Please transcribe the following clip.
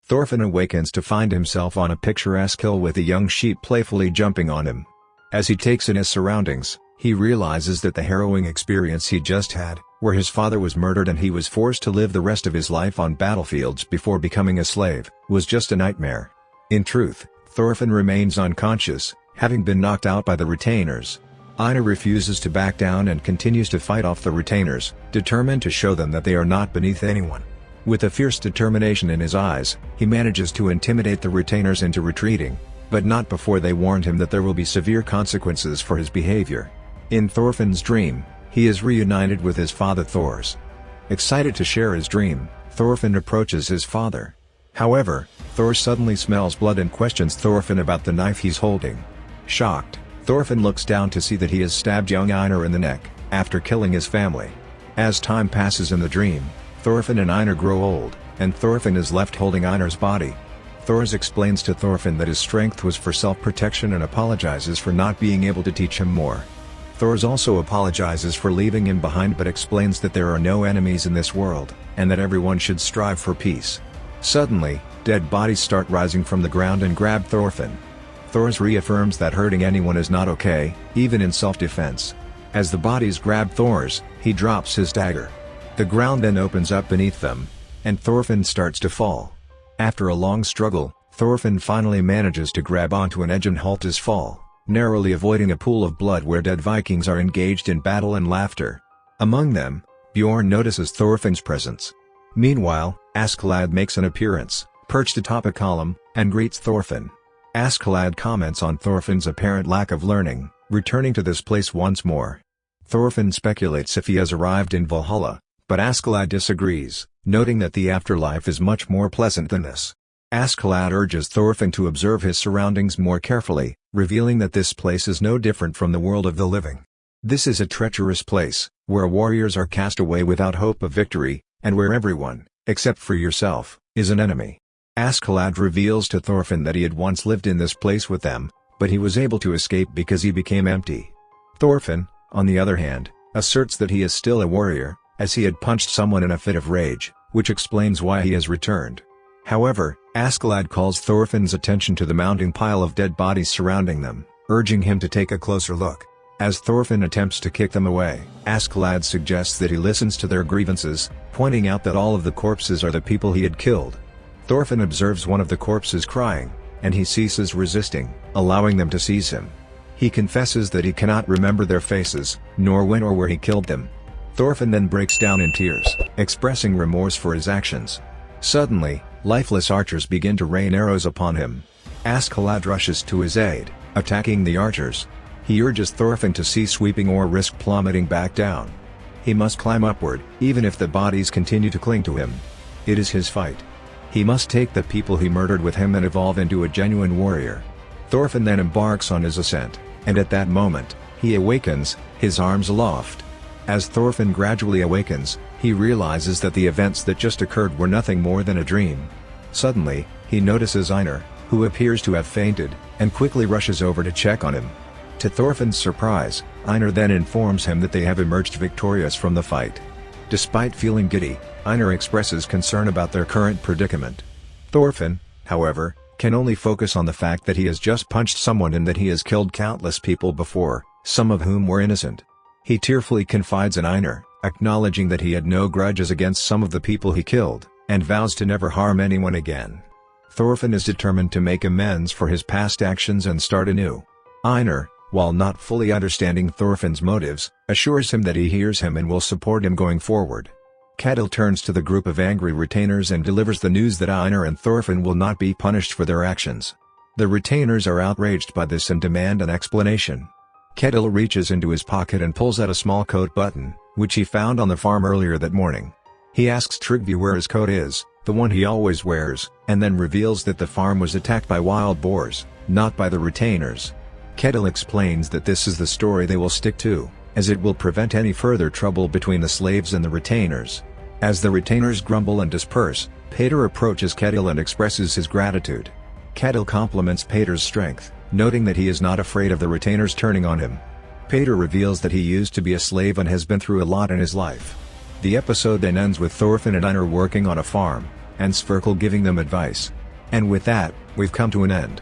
Thorfinn awakens to find himself on a picturesque hill with a young sheep playfully jumping on him. As he takes in his surroundings, he realizes that the harrowing experience he just had, where his father was murdered and he was forced to live the rest of his life on battlefields before becoming a slave, was just a nightmare. In truth, Thorfinn remains unconscious, having been knocked out by the retainers. Einar refuses to back down and continues to fight off the retainers, determined to show them that they are not beneath anyone. With a fierce determination in his eyes, he manages to intimidate the retainers into retreating, but not before they warned him that there will be severe consequences for his behavior. In Thorfinn's dream, he is reunited with his father Thors. Excited to share his dream, Thorfinn approaches his father. However, Thors suddenly smells blood and questions Thorfinn about the knife he's holding. Shocked, Thorfinn looks down to see that he has stabbed young Einar in the neck, after killing his family. As time passes in the dream, Thorfinn and Einar grow old, and Thorfinn is left holding Einar's body. Thors explains to Thorfinn that his strength was for self-protection and apologizes for not being able to teach him more. Thors also apologizes for leaving him behind but explains that there are no enemies in this world, and that everyone should strive for peace. Suddenly, dead bodies start rising from the ground and grab Thorfinn. Thors reaffirms that hurting anyone is not okay, even in self-defense. As the bodies grab Thors, he drops his dagger. The ground then opens up beneath them, and Thorfinn starts to fall. After a long struggle, Thorfinn finally manages to grab onto an edge and halt his fall, narrowly avoiding a pool of blood where dead Vikings are engaged in battle and laughter. Among them, Bjorn notices Thorfinn's presence. Meanwhile, Askeladd makes an appearance, perched atop a column, and greets Thorfinn. Askeladd comments on Thorfinn's apparent lack of learning, returning to this place once more. Thorfinn speculates if he has arrived in Valhalla, but Askeladd disagrees, noting that the afterlife is much more pleasant than this. Askeladd urges Thorfinn to observe his surroundings more carefully, revealing that this place is no different from the world of the living. This is a treacherous place, where warriors are cast away without hope of victory, and where everyone, except for yourself, is an enemy. Askeladd reveals to Thorfinn that he had once lived in this place with them, but he was able to escape because he became empty. Thorfinn, on the other hand, asserts that he is still a warrior, as he had punched someone in a fit of rage, which explains why he has returned. However, Askeladd calls Thorfinn's attention to the mounting pile of dead bodies surrounding them, urging him to take a closer look. As Thorfinn attempts to kick them away, Askeladd suggests that he listens to their grievances, pointing out that all of the corpses are the people he had killed. Thorfinn observes one of the corpses crying, and he ceases resisting, allowing them to seize him. He confesses that he cannot remember their faces, nor when or where he killed them. Thorfinn then breaks down in tears, expressing remorse for his actions. Suddenly, lifeless archers begin to rain arrows upon him. Askeladd rushes to his aid, attacking the archers. He urges Thorfinn to cease sweeping or risk plummeting back down. He must climb upward, even if the bodies continue to cling to him. It is his fight. He must take the people he murdered with him and evolve into a genuine warrior. Thorfinn then embarks on his ascent, and at that moment, he awakens, his arms aloft. As Thorfinn gradually awakens, he realizes that the events that just occurred were nothing more than a dream. Suddenly, he notices Einar, who appears to have fainted, and quickly rushes over to check on him. To Thorfinn's surprise, Einar then informs him that they have emerged victorious from the fight. Despite feeling giddy, Einar expresses concern about their current predicament. Thorfinn, however, can only focus on the fact that he has just punched someone and that he has killed countless people before, some of whom were innocent. He tearfully confides in Einar, acknowledging that he had no grudges against some of the people he killed, and vows to never harm anyone again. Thorfinn is determined to make amends for his past actions and start anew. Einar, while not fully understanding Thorfinn's motives, assures him that he hears him and will support him going forward. Ketil turns to the group of angry retainers and delivers the news that Einar and Thorfinn will not be punished for their actions. The retainers are outraged by this and demand an explanation. Ketil reaches into his pocket and pulls out a small coat button, which he found on the farm earlier that morning. He asks Tryggvi where his coat is, the one he always wears, and then reveals that the farm was attacked by wild boars, not by the retainers. Ketil explains that this is the story they will stick to, as it will prevent any further trouble between the slaves and the retainers. As the retainers grumble and disperse, Peter approaches Ketil and expresses his gratitude. Ketil compliments Peter's strength, noting that he is not afraid of the retainers turning on him. Peter reveals that he used to be a slave and has been through a lot in his life. The episode then ends with Thorfinn and Einar working on a farm. and Sverkel giving them advice. And with that, we've come to an end.